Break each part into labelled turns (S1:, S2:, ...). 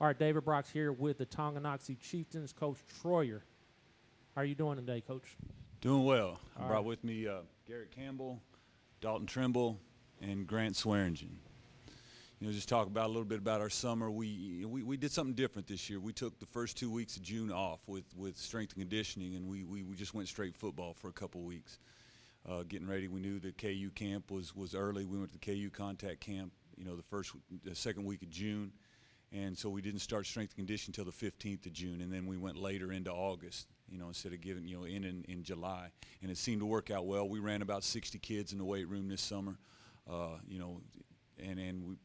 S1: All right, David Brock's here with the Tonganoxie Chieftians, Coach Troyer. How are you doing today, Coach?
S2: Doing well. I
S1: All
S2: brought
S1: right.
S2: with me Garrett Campbell, Dalton Trimble, and Grant Swearingen. Just talk about a little bit about our summer. We did something different this year. We took the first 2 weeks of June off with strength and conditioning, and we just went straight football for a couple weeks. Getting ready, we knew the KU camp was early. We went to the KU contact camp, the second week of June. And so we didn't start strength and conditioning until the 15th of June, and then we went later into August, instead of giving, in July. And it seemed to work out well. We ran about 60 kids in the weight room this summer, and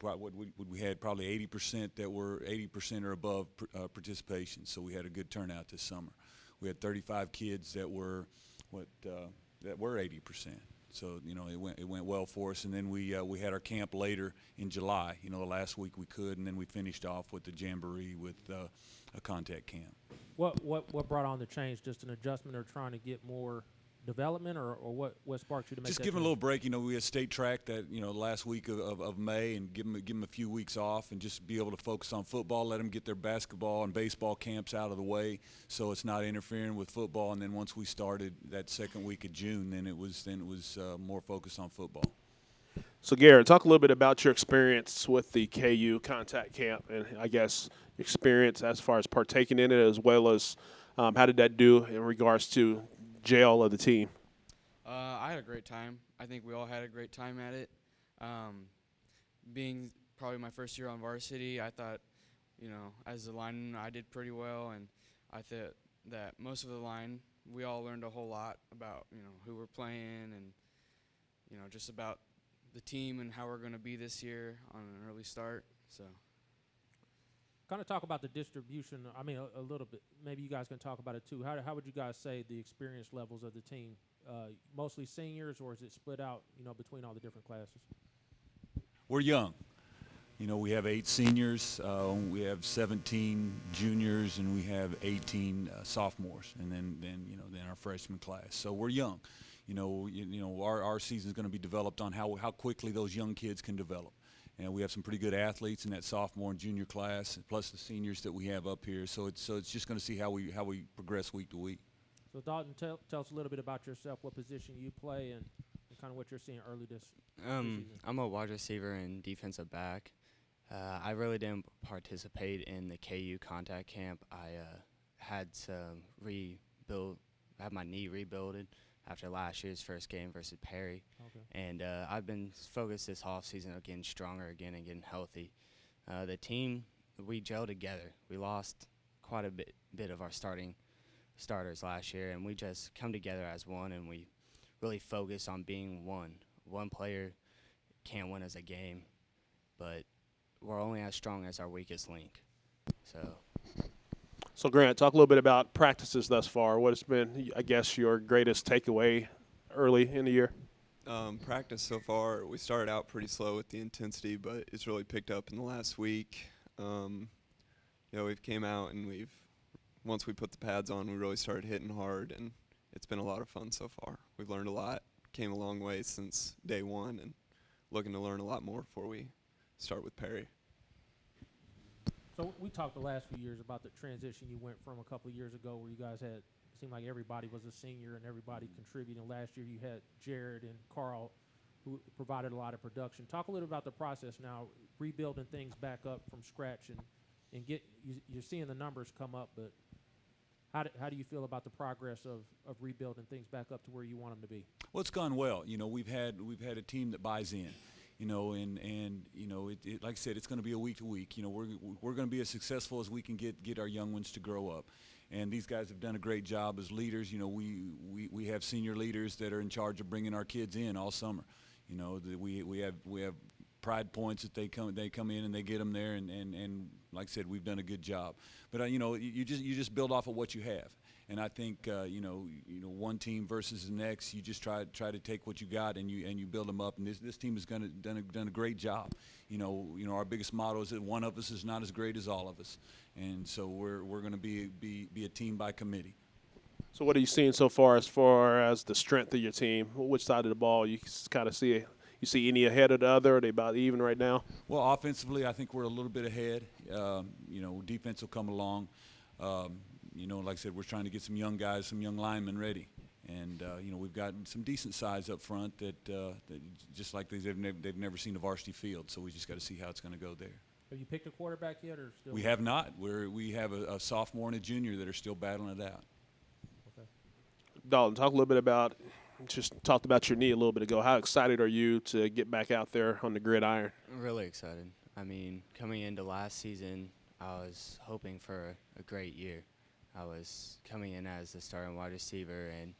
S2: we had probably 80% that were 80% or above participation. So we had a good turnout this summer. We had 35 kids that were 80%. So it went well for us, and then we had our camp later in July. The last week we could, and then we finished off with the jamboree with a contact camp.
S1: What brought on the change? Just an adjustment, or trying to get more development, or what sparked you to make
S2: Just
S1: that
S2: give them a
S1: change?
S2: little break. We had state track that last week of May, and give them a few weeks off, and just be able to focus on football. Let them get their basketball and baseball camps out of the way, so it's not interfering with football. And then once we started that second week of June, then it was more focused on football.
S3: So, Garrett, talk a little bit about your experience with the KU contact camp, and I guess experience as far as partaking in it, as well as how did that do in regards to jail of the team?
S4: I had a great time. I think we all had a great time at it. Being probably my first year on varsity, I thought, as a lineman, I did pretty well, and I thought that most of the line, we all learned a whole lot about, who we're playing and, just about the team and how we're going to be this year on an early start. So.
S1: Kind of talk about the distribution. I mean, a little bit. Maybe you guys can talk about it too. How would you guys say the experience levels of the team? Mostly seniors, or is it split out, between all the different classes?
S2: We're young. We have 8 seniors, we have 17 juniors, and we have 18 sophomores, and then our freshman class. So we're young. Our season is going to be developed on how quickly those young kids can develop. And we have some pretty good athletes in that sophomore and junior class, plus the seniors that we have up here. So it's just going to see how we progress week to week.
S1: So Dalton, tell us a little bit about yourself, what position you play, and kind of what you're seeing early this season.
S5: I'm a wide receiver and defensive back. I really didn't participate in the KU contact camp. I had to have my knee rebuilded after last year's first game versus Perry.
S1: Okay.
S5: And I've been focused this offseason on getting stronger again and getting healthy. The team, we gelled together. We lost quite a bit of our starters last year, and we just come together as one, and we really focus on being one. One player can't win as a game, but we're only as strong as our weakest link.
S3: So, Grant, talk a little bit about practices thus far. What has been, I guess, your greatest takeaway early in the year?
S6: Practice so far, we started out pretty slow with the intensity, but it's really picked up in the last week. We've came out and once we put the pads on, we really started hitting hard, and it's been a lot of fun so far. We've learned a lot, came a long way since day one, and looking to learn a lot more before we start with Perry.
S1: So we talked the last few years about the transition you went from a couple of years ago, where you guys it seemed like everybody was a senior and everybody contributing. Last year you had Jared and Carl, who provided a lot of production. Talk a little about the process now, rebuilding things back up from scratch, and you're seeing the numbers come up, but how do you feel about the progress of rebuilding things back up to where you want them to be?
S2: Well, it's gone well. We've had a team that buys in. Like I said, it's going to be a week to week. We're going to be as successful as we can get our young ones to grow up. And these guys have done a great job as leaders. We have senior leaders that are in charge of bringing our kids in all summer. We have pride points that they come in and they get them there, and like I said, we've done a good job. But you just build off of what you have. And I think one team versus the next, you just try to take what you got and you build them up. And this team has done a great job. Our biggest motto is that one of us is not as great as all of us, and so we're going to be a team by committee.
S3: So what are you seeing so far as the strength of your team? Which side of the ball you kind of see you see any ahead of the other? Are they about even right now?
S2: Well, offensively, I think we're a little bit ahead. Defense will come along. Like I said, we're trying to get some young guys, some young linemen ready. And, we've got some decent size up front that just like they've never seen a varsity field. So we just got to see how it's going to go there.
S1: Have you picked a quarterback yet, or still?
S2: We have not. We have a sophomore and a junior that are still battling it out.
S1: Okay.
S3: Dalton, talk a little bit about, just talked about your knee a little bit ago. How excited are you to get back out there on the gridiron?
S5: I'm really excited. I mean, coming into last season, I was hoping for a great year. I was coming in as the starting wide receiver, and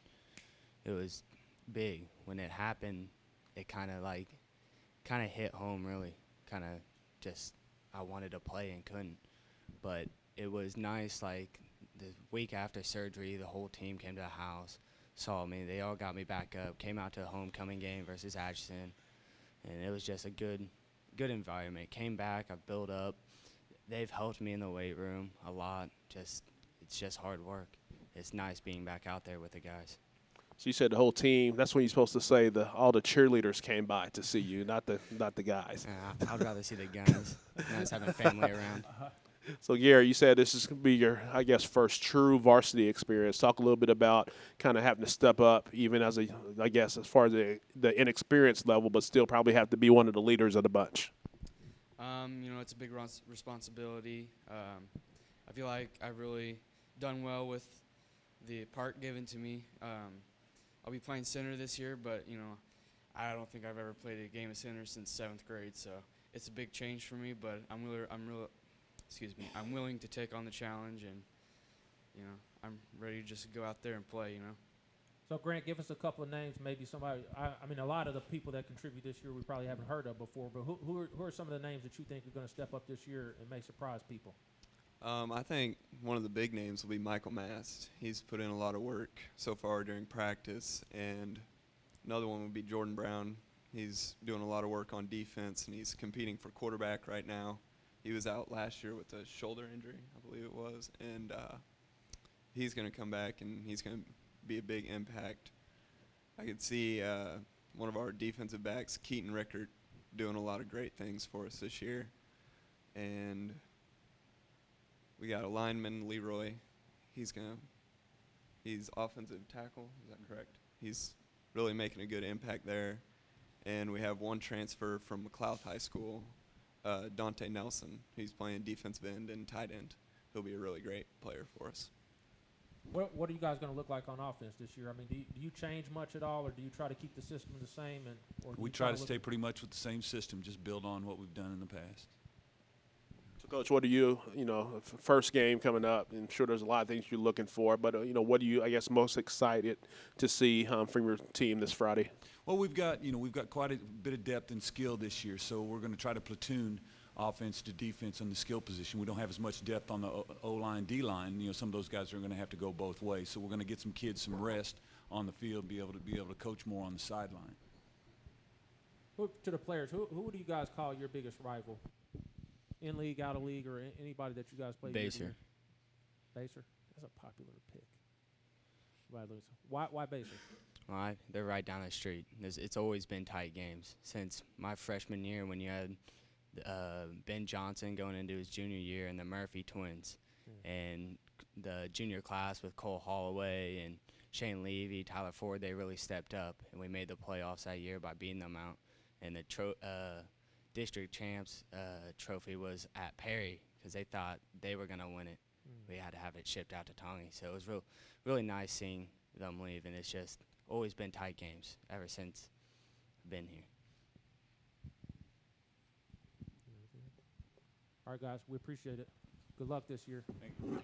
S5: it was big. When it happened, it kind of hit home, really. Kind of just I wanted to play and couldn't. But it was nice, like the week after surgery, the whole team came to the house, saw me. They all got me back up, came out to a homecoming game versus Atchison, and it was just a good environment. Came back, I built up. They've helped me in the weight room a lot. It's just hard work. It's nice being back out there with the guys.
S3: So you said the whole team. That's when you're supposed to say all the cheerleaders came by to see you, not the guys.
S5: I'd rather see the guys. Nice having family around.
S3: So Gary, you said this is going to be your, I guess, first true varsity experience. Talk a little bit about kind of having to step up, even as as far as the inexperienced level, but still probably have to be one of the leaders of the bunch.
S4: It's a big responsibility. I feel like I've really done well with the part given to me. I'll be playing center this year, but I don't think I've ever played a game of center since 7th grade, so it's a big change for me. But I'm willing to take on the challenge, and I'm ready to just go out there and play.
S1: So Grant, give us a couple of names, maybe somebody. I mean, a lot of the people that contribute this year we probably haven't heard of before. But who are some of the names that you think are going to step up this year and may surprise people?
S6: I think one of the big names will be Michael Mast. He's put in a lot of work so far during practice. And another one would be Jordan Brown. He's doing a lot of work on defense, and he's competing for quarterback right now. He was out last year with a shoulder injury, I believe it was. And he's going to come back, and he's going to be a big impact. I could see one of our defensive backs, Keaton Rickert, doing a lot of great things for us this year. And we got a lineman, Leroy. He's offensive tackle. Is that correct? He's really making a good impact there. And we have one transfer from McLeod High School, Dante Nelson. He's playing defensive end and tight end. He'll be a really great player for us.
S1: What are you guys going to look like on offense this year? I mean, do you change much at all, or do you try to keep the system the same?
S2: We try to stay pretty much with the same system, just build on what we've done in the past.
S3: So, Coach, what are you, first game coming up? I'm sure there's a lot of things you're looking for, but, what are you, I guess, most excited to see from your team this Friday?
S2: Well, we've got quite a bit of depth and skill this year, so we're going to try to platoon offense to defense on the skill position. We don't have as much depth on the O-line, D-line. Some of those guys are going to have to go both ways. So we're going to get some kids some rest on the field, be able to coach more on the sideline.
S1: To the players, who do you guys call your biggest rival? In league, out of league, or anybody that you guys play?
S5: Baser.
S1: Baser? That's a popular pick. Why Baser?
S5: Well, they're right down the street. It's always been tight games since my freshman year when you had Ben Johnson going into his junior year and the Murphy twins. And the junior class with Cole Holloway and Shane Levy, Tyler Ford, they really stepped up, and we made the playoffs that year by beating them out. And the district champs trophy was at Perry because they thought they were going to win it. We had to have it shipped out to Tongi. So it was really nice seeing them leave, and it's just always been tight games ever since I've been here.
S1: All right, guys, we appreciate it. Good luck this year.
S2: Thank you.